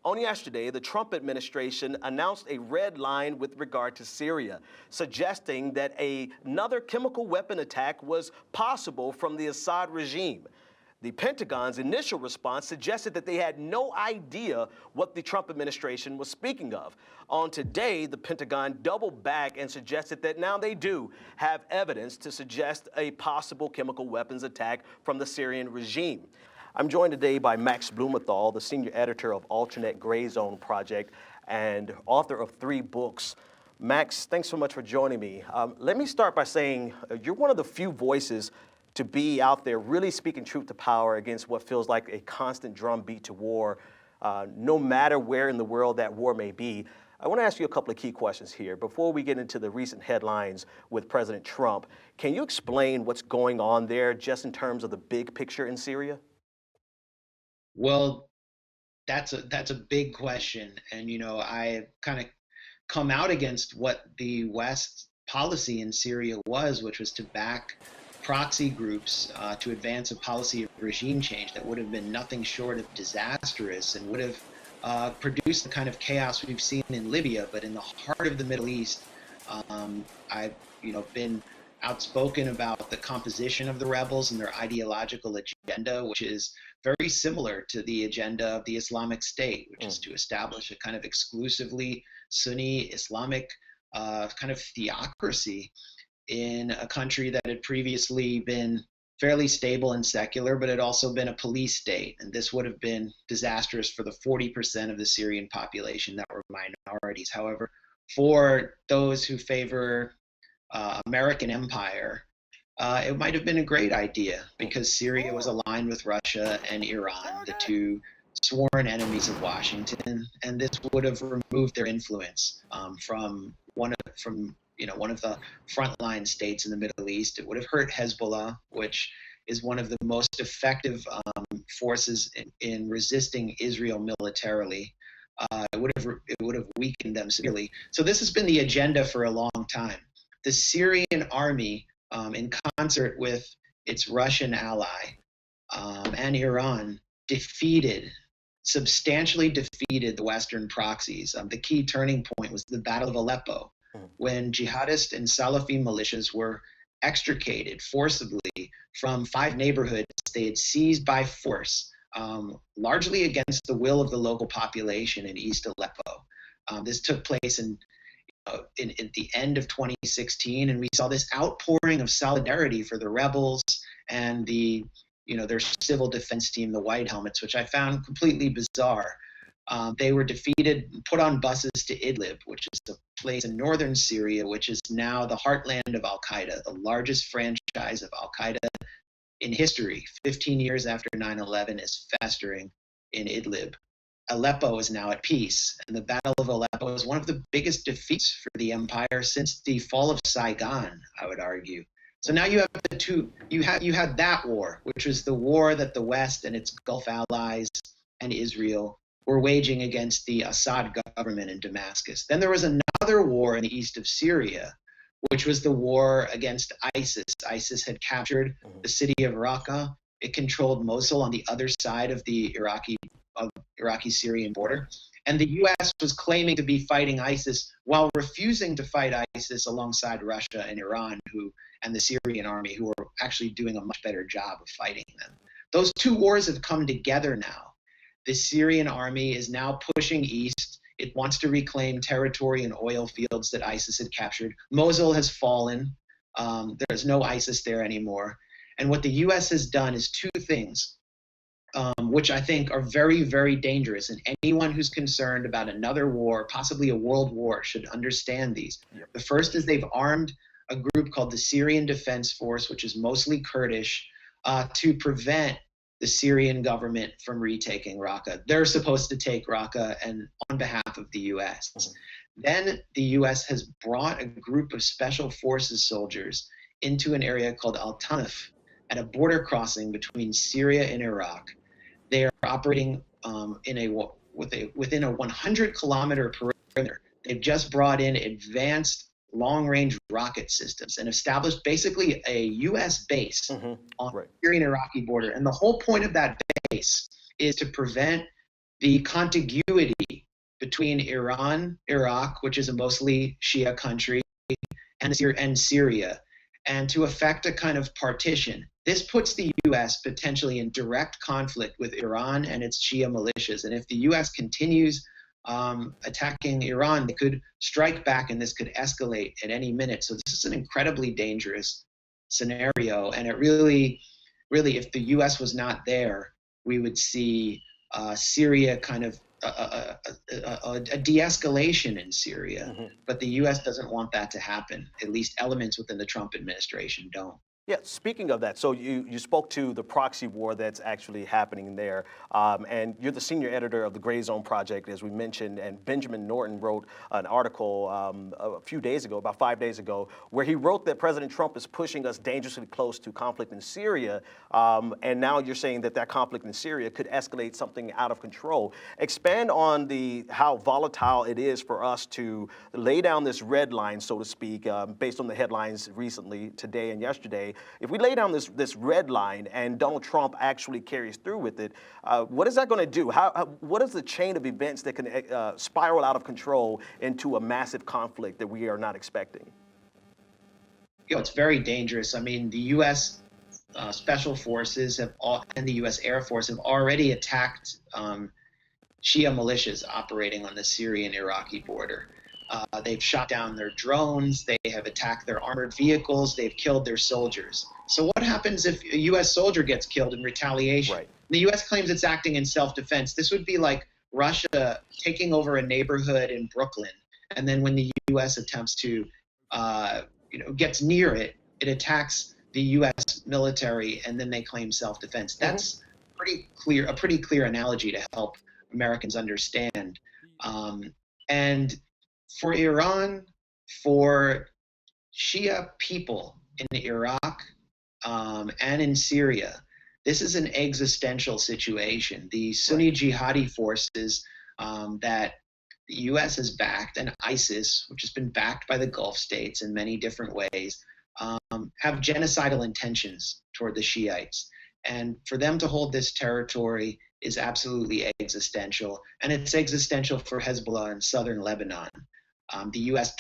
On yesterday, the Trump administration announced a red line with regard to Syria, suggesting that another chemical weapon attack was possible from the Assad regime. The Pentagon's initial response suggested that they had no idea what the Trump administration was speaking of. On today, the Pentagon doubled back and suggested that now they do have evidence to suggest a possible chemical weapons attack from the Syrian regime. I'm joined today by Max Blumenthal, the senior editor of Alternate Gray Zone Project and author of 3 books. Max, thanks so much for joining me. Let me start by saying you're one of the few voices to be out there really speaking truth to power against what feels like a constant drumbeat to war, no matter where in the world that war may be. I want to ask you a couple of key questions here. Before we get into the recent headlines with President Trump, can you explain what's going on there just in terms of the big picture in Syria? Well, that's a big question, and I kind of come out against what the West policy in Syria was, which was to back proxy groups to advance a policy of regime change that would have been nothing short of disastrous and would have produced the kind of chaos we've seen in Libya. But in the heart of the Middle East, I've been outspoken about the composition of the rebels and their ideological agenda, which is very similar to the agenda of the Islamic State, which is to establish a kind of exclusively Sunni Islamic kind of theocracy in a country that had previously been fairly stable and secular, but had also been a police state. And this would have been disastrous for the 40% of the Syrian population that were minorities. However, for those who favor American empire, it might have been a great idea because Syria was aligned with Russia and Iran, the two sworn enemies of Washington, and this would have removed their influence from one of the frontline states in the Middle East. It would have hurt Hezbollah, which is one of the most effective forces in resisting Israel militarily. It would have weakened them severely. So this has been the agenda for a long time. The Syrian army, in concert with its Russian ally and Iran, substantially defeated the Western proxies. The key turning point was the Battle of Aleppo, when jihadist and Salafi militias were extricated forcibly from 5 neighborhoods they had seized by force, largely against the will of the local population in East Aleppo. This took place in the end of 2016, and we saw this outpouring of solidarity for the rebels and their civil defense team, the White Helmets, which I found completely bizarre. They were defeated and put on buses to Idlib, which is a place in northern Syria, which is now the heartland of al-Qaeda, the largest franchise of al-Qaeda in history. 15 years after 9/11 is festering in Idlib. Aleppo is now at peace, and the Battle of Aleppo is one of the biggest defeats for the empire since the fall of Saigon, I would argue. So now you have the two. You had that war, which was the war that the West and its Gulf allies and Israel were waging against the Assad government in Damascus. Then there was another war in the east of Syria, which was the war against ISIS. ISIS had captured the city of Raqqa. It controlled Mosul on the other side of the Iraqi-Syrian border. And the U.S. was claiming to be fighting ISIS while refusing to fight ISIS alongside Russia and Iran, and the Syrian army, who were actually doing a much better job of fighting them. Those 2 wars have come together now. The Syrian army is now pushing east. It wants to reclaim territory and oil fields that ISIS had captured. Mosul has fallen. There's no ISIS there anymore. And what the U.S. has done is 2 things, which I think are very, very dangerous. And anyone who's concerned about another war, possibly a world war, should understand these. Yep. The first is they've armed a group called the Syrian Defense Force, which is mostly Kurdish, to prevent the Syrian government from retaking Raqqa. They're supposed to take Raqqa and on behalf of the U.S. Then the U.S. has brought a group of special forces soldiers into an area called Al-Tanf at a border crossing between Syria and Iraq. They are operating within a 100-kilometer perimeter. They've just brought in advanced long-range rocket systems and established basically a U.S. base on the Syrian-Iraqi border. And the whole point of that base is to prevent the contiguity between Iran, Iraq, which is a mostly Shia country, and Syria, and to effect a kind of partition. This puts the U.S. potentially in direct conflict with Iran and its Shia militias. And if the U.S. continues attacking Iran, they could strike back and this could escalate at any minute. So this is an incredibly dangerous scenario. And it really, if the U.S. was not there, we would see Syria kind of a de-escalation in Syria. Mm-hmm. But the U.S. doesn't want that to happen. At least elements within the Trump administration don't. Yeah, speaking of that, so you spoke to the proxy war that's actually happening there, and you're the senior editor of the Gray Zone Project, as we mentioned, and Benjamin Norton wrote an article a few days ago, about 5 days ago, where he wrote that President Trump is pushing us dangerously close to conflict in Syria, and now you're saying that that conflict in Syria could escalate something out of control. Expand on how volatile it is for us to lay down this red line, so to speak, based on the headlines recently, today and yesterday. If we lay down this red line and Donald Trump actually carries through with it, what is that going to do? What is the chain of events that can spiral out of control into a massive conflict that we are not expecting? It's very dangerous. I mean, the U.S. Special Forces and the U.S. Air Force have already attacked Shia militias operating on the Syrian-Iraqi border. They've shot down their drones, they have attacked their armored vehicles, they've killed their soldiers. So what happens if a U.S. soldier gets killed in retaliation? Right. The U.S. claims it's acting in self-defense. This would be like Russia taking over a neighborhood in Brooklyn, and then when the U.S. attempts to, gets near it, it attacks the U.S. military, and then they claim self-defense. That's a pretty clear analogy to help Americans understand. And for Iran, for Shia people in Iraq and in Syria, this is an existential situation. The Sunni jihadi forces that the U.S. has backed, and ISIS, which has been backed by the Gulf states in many different ways, have genocidal intentions toward the Shiites. And for them to hold this territory is absolutely existential. And it's existential for Hezbollah in southern Lebanon. The U.S.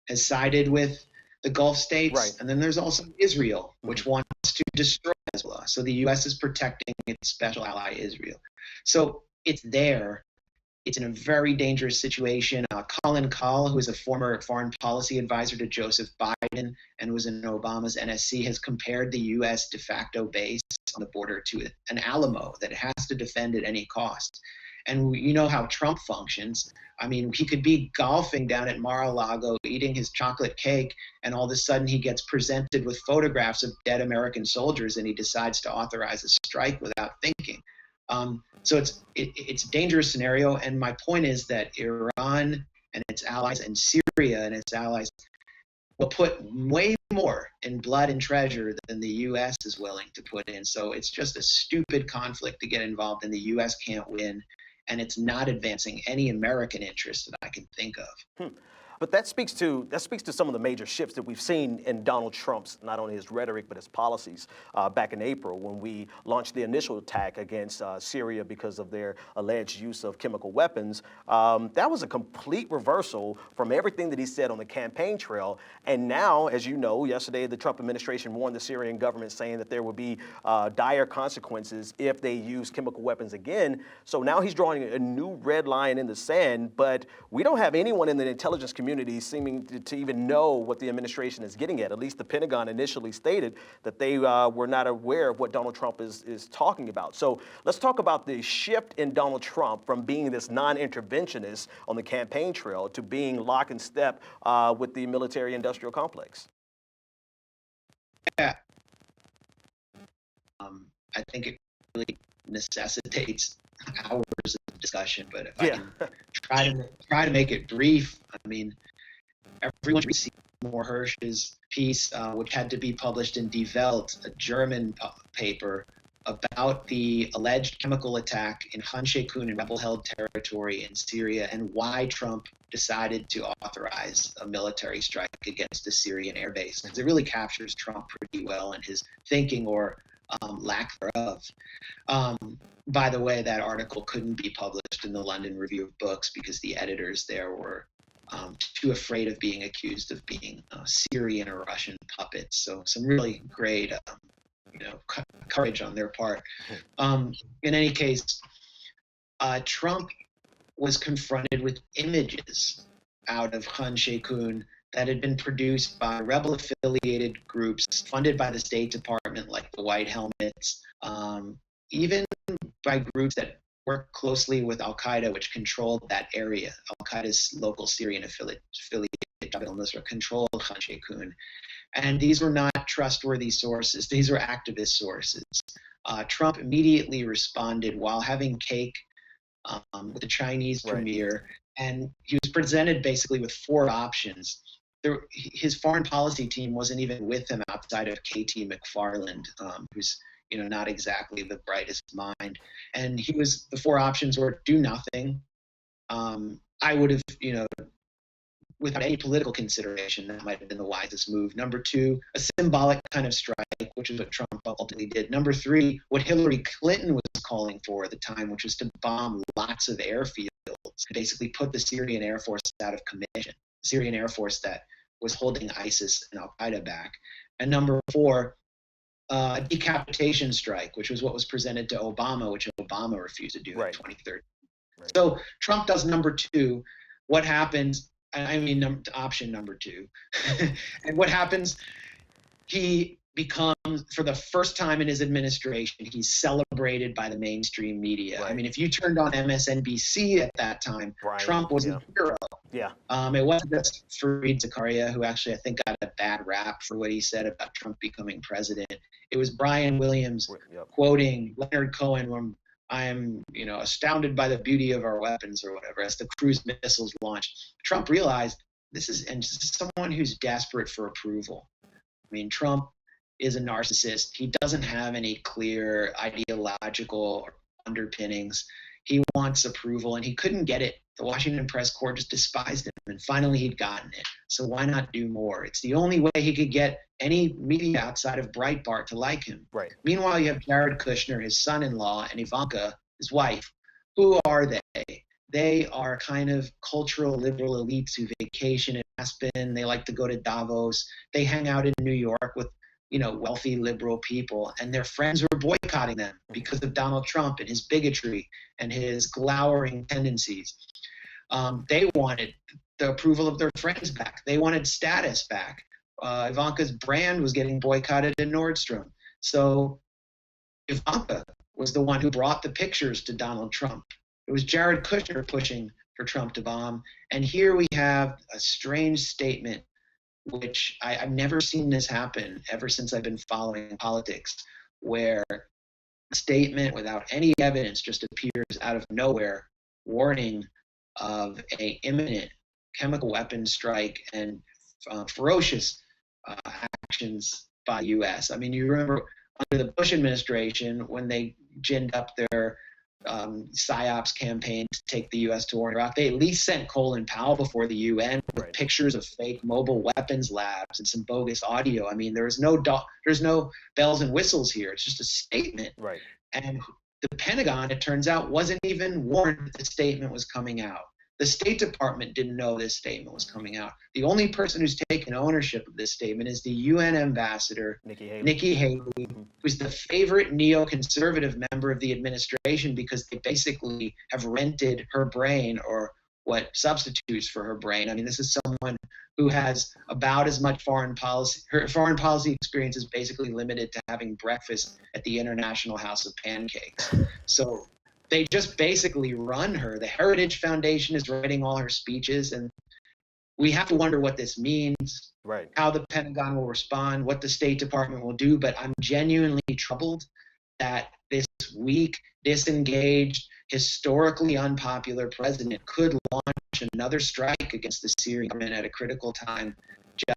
has sided with the Gulf states. Right. And then there's also Israel, which wants to destroy Hezbollah. So the U.S. is protecting its special ally, Israel. So it's there. It's in a very dangerous situation. Colin Kahl, who is a former foreign policy advisor to Joseph Biden and was in Obama's NSC, has compared the U.S. de facto base on the border to an Alamo that it has to defend at any cost. And you know how Trump functions. I mean, he could be golfing down at Mar-a-Lago, eating his chocolate cake, and all of a sudden he gets presented with photographs of dead American soldiers, and he decides to authorize a strike without thinking. So it's a dangerous scenario. And my point is that Iran and its allies and Syria and its allies will put way more in blood and treasure than the U.S. is willing to put in. So it's just a stupid conflict to get involved in. The U.S. can't win, and it's not advancing any American interest that I can think of. But that speaks to some of the major shifts that we've seen in Donald Trump's, not only his rhetoric, but his policies back in April when we launched the initial attack against Syria because of their alleged use of chemical weapons. That was a complete reversal from everything that he said on the campaign trail. And now, as you know, yesterday the Trump administration warned the Syrian government saying that there would be dire consequences if they use chemical weapons again. So now he's drawing a new red line in the sand, but we don't have anyone in the intelligence community seeming to even know what the administration is getting at. At least the Pentagon initially stated that they were not aware of what Donald Trump is talking about. So let's talk about the shift in Donald Trump from being this non-interventionist on the campaign trail to being lock and step with the military-industrial complex. Yeah. I think it really necessitates hours of discussion, but if I can try to make it brief, I mean, everyone should read Seymour Hersh's piece, which had to be published in Die Welt, a German paper, about the alleged chemical attack in Khan Sheikhoun in rebel-held territory in Syria and why Trump decided to authorize a military strike against the Syrian airbase. Because it really captures Trump pretty well and his thinking, or lack thereof. Um, by the way, that article couldn't be published in the London Review of Books because the editors there were too afraid of being accused of being Syrian or Russian puppets. So some really great, courage on their part. In any case, Trump was confronted with images out of Khan Sheikhoun that had been produced by rebel-affiliated groups funded by the State Department, like the White Helmets, even by groups that work closely with Al-Qaeda, which controlled that area. Al-Qaeda's local Syrian affiliate, Jabhat al-Nusra, controlled Khan Sheikhoun. And these were not trustworthy sources. These were activist sources. Trump immediately responded while having cake with the Chinese premier, and he was presented basically with four options. His foreign policy team wasn't even with him outside of KT McFarland, who's not exactly the brightest mind. And the four options were do nothing. I would have, without any political consideration, that might have been the wisest move. Number two, a symbolic kind of strike, which is what Trump ultimately did. Number three, what Hillary Clinton was calling for at the time, which was to bomb lots of airfields, basically put the Syrian Air Force out of commission, the Syrian Air Force that was holding ISIS and Al-Qaeda back. And number four, a decapitation strike, which was what was presented to Obama, which Obama refused to do in 2013. So Trump does number two. What happens? I mean, option number two. And what happens? He becomes, for the first time in his administration, he's celebrated by the mainstream media. I mean, if you turned on MSNBC at that time, Trump was a hero. It wasn't just Fareed Zakaria, who actually I think got a bad rap for what he said about Trump becoming president. It was Brian Williams quoting Leonard Cohen from I am, astounded by the beauty of our weapons or whatever, as the cruise missiles launched. Trump realized this is someone who's desperate for approval. I mean, Trump is a narcissist. He doesn't have any clear ideological underpinnings. He wants approval, and he couldn't get it. The Washington press corps just despised him, and finally he'd gotten it. So why not do more? It's the only way he could get any media outside of Breitbart to like him. Meanwhile, you have Jared Kushner, his son-in-law, and Ivanka, his wife. Who are they? They are kind of cultural liberal elites who vacation in Aspen. They like to go to Davos. They hang out in New York with wealthy liberal people, and their friends were boycotting them because of Donald Trump and his bigotry and his glowering tendencies. They wanted the approval of their friends back. They wanted status back. Ivanka's brand was getting boycotted in Nordstrom. So Ivanka was the one who brought the pictures to Donald Trump. It was Jared Kushner pushing for Trump to bomb. And here we have a strange statement, which I've never seen this happen ever since I've been following politics, where a statement without any evidence just appears out of nowhere, warning of an imminent chemical weapons strike and ferocious actions by the U.S. I mean, you remember under the Bush administration when they ginned up their PSYOPs campaign to take the U.S. to war in Iraq, they at least sent Colin Powell before the UN with pictures of fake mobile weapons labs and some bogus audio. I mean, there's no bells and whistles here. It's just a statement. And the Pentagon, it turns out, wasn't even warned that the statement was coming out. The State Department didn't know this statement was coming out. The only person who's taken ownership of this statement is the UN ambassador, Nikki Haley, who's the favorite neoconservative member of the administration because they basically have rented her brain, or what substitutes for her brain. I mean, this is someone who has about as much foreign policy. Her foreign policy experience is basically limited to having breakfast at the International House of Pancakes. So they just basically run her. The Heritage Foundation is writing all her speeches, and we have to wonder what this means, how the Pentagon will respond, what the State Department will do. But I'm genuinely troubled that this weak, disengaged, historically unpopular president could launch another strike against the Syrian government at a critical time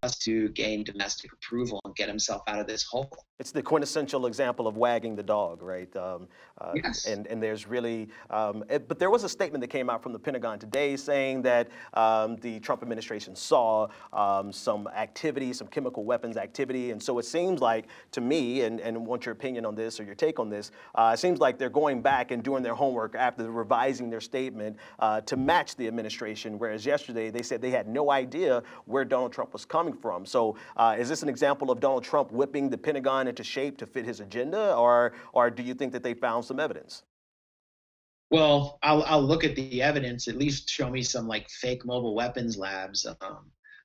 just to gain domestic approval and get himself out of this hole. It's the quintessential example of wagging the dog, right? Yes. And there's really, but there was a statement that came out from the Pentagon today saying that the Trump administration saw some activity, some chemical weapons activity. And so it seems like, to me, and want your opinion on this or your take on this, it seems like they're going back and doing their homework after revising their statement to match the administration, whereas yesterday they said they had no idea where Donald Trump was coming from. So is this an example of Donald Trump whipping the Pentagon into shape to fit his agenda, or do you think that they found some evidence? Well, I'll look at the evidence. At least show me some like fake mobile weapons labs.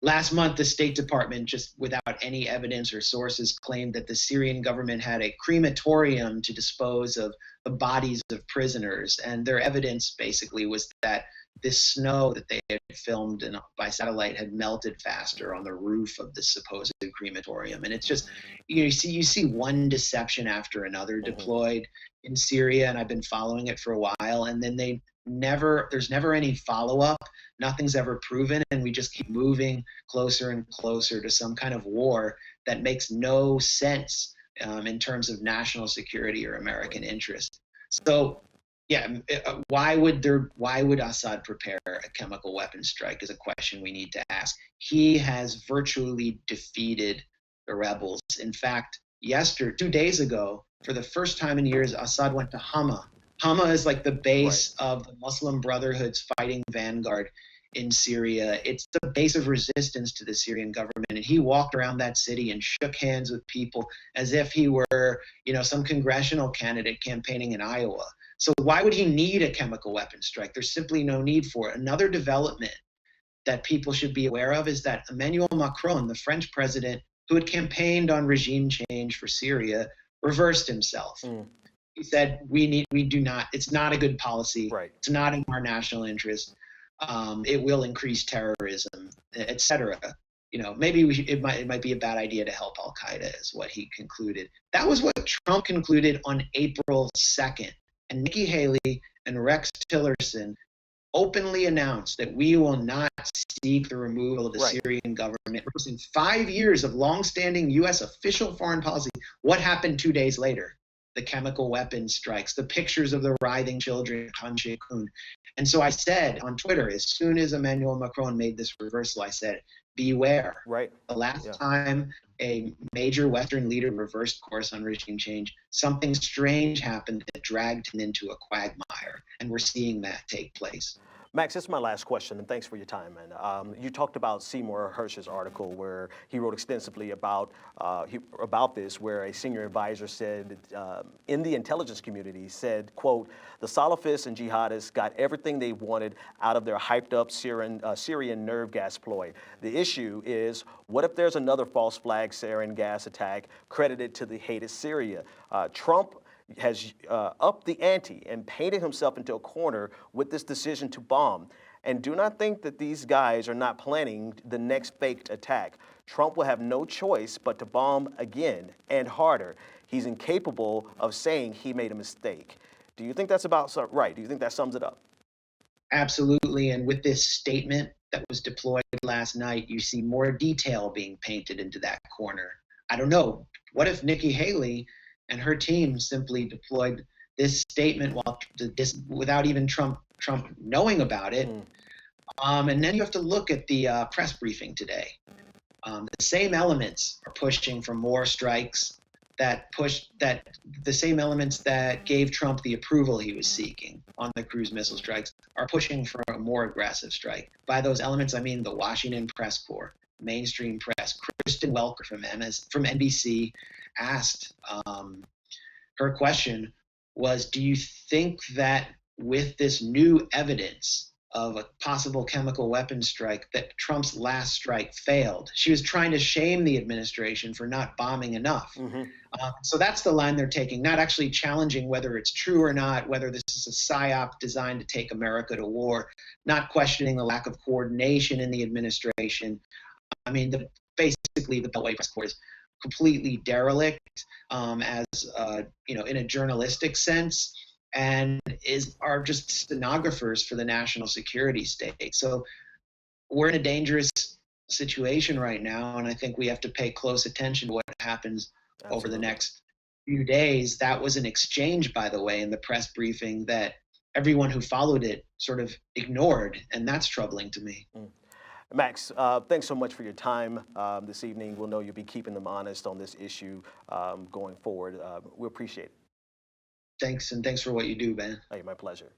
Last month, the State Department, just without any evidence or sources, claimed that the Syrian government had a crematorium to dispose of the bodies of prisoners, and their evidence basically was that this snow that they had filmed by satellite had melted faster on the roof of the supposed crematorium. And it's just, you see one deception after another deployed in Syria, and I've been following it for a while, and then there's never any follow-up. Nothing's ever proven, and we just keep moving closer and closer to some kind of war that makes no sense in terms of national security or American interest. So yeah, why would Assad prepare a chemical weapons strike is a question we need to ask. He has virtually defeated the rebels. In fact, 2 days ago, for the first time in years, Assad went to Hama. Hama is like the base of the Muslim Brotherhood's fighting vanguard in Syria. It's the base of resistance to the Syrian government. And he walked around that city and shook hands with people as if he were, some congressional candidate campaigning in Iowa. So why would he need a chemical weapons strike? There's simply no need for it. Another development that people should be aware of is that Emmanuel Macron, the French president, who had campaigned on regime change for Syria, reversed himself. He said, it's not a good policy. Right. It's not in our national interest. It will increase terrorism, etc. Maybe it might be a bad idea to help Al Qaeda, is what he concluded. That was what Trump concluded on April 2nd. And Nikki Haley and Rex Tillerson openly announced that we will not seek the removal of the Syrian government. In 5 years of longstanding U.S. official foreign policy, what happened 2 days later? The chemical weapons strikes, the pictures of the writhing children, Khan Sheikhoun. And so I said on Twitter, as soon as Emmanuel Macron made this reversal, I said, beware. Right. The last time a major Western leader reversed course on regime change, something strange happened that dragged him into a quagmire. And we're seeing that take place. Max, this is my last question, and thanks for your time, man. You talked about Seymour Hersh's article where he wrote extensively about this, where a senior advisor said, in the intelligence community, said, quote, the Salafists and jihadists got everything they wanted out of their hyped-up Syrian nerve gas ploy. The issue is, what if there's another false flag sarin gas attack credited to the hated Syria? Trump has upped the ante and painted himself into a corner with this decision to bomb. And do not think that these guys are not planning the next faked attack. Trump will have no choice but to bomb again and harder. He's incapable of saying he made a mistake. Do you think that's about right? Do you think that sums it up? Absolutely. And with this statement that was deployed last night, you see more detail being painted into that corner. I don't know. What if Nikki Haley and her team simply deployed this statement without even Trump knowing about it? And then you have to look at the press briefing today. The same elements are pushing for more strikes, the same elements that gave Trump the approval he was seeking on the cruise missile strikes are pushing for a more aggressive strike. By those elements, I mean the Washington press corps, mainstream press. Kristen Welker from NBC asked, her question was, do you think that with this new evidence of a possible chemical weapons strike that Trump's last strike failed? She was trying to shame the administration for not bombing enough. So that's the line they're taking, not actually challenging whether it's true or not, whether this is a psyop designed to take America to war, not questioning the lack of coordination in the administration. I mean, basically the Beltway press corps is completely derelict, in a journalistic sense, and are just stenographers for the national security state. So we're in a dangerous situation right now, and I think we have to pay close attention to what happens over the next few days, that was an exchange, by the way, in the press briefing that everyone who followed it sort of ignored. And that's troubling to me. Max, thanks so much for your time this evening. We'll know you'll be keeping them honest on this issue going forward. We appreciate it. Thanks. And thanks for what you do, Ben. Hey, my pleasure.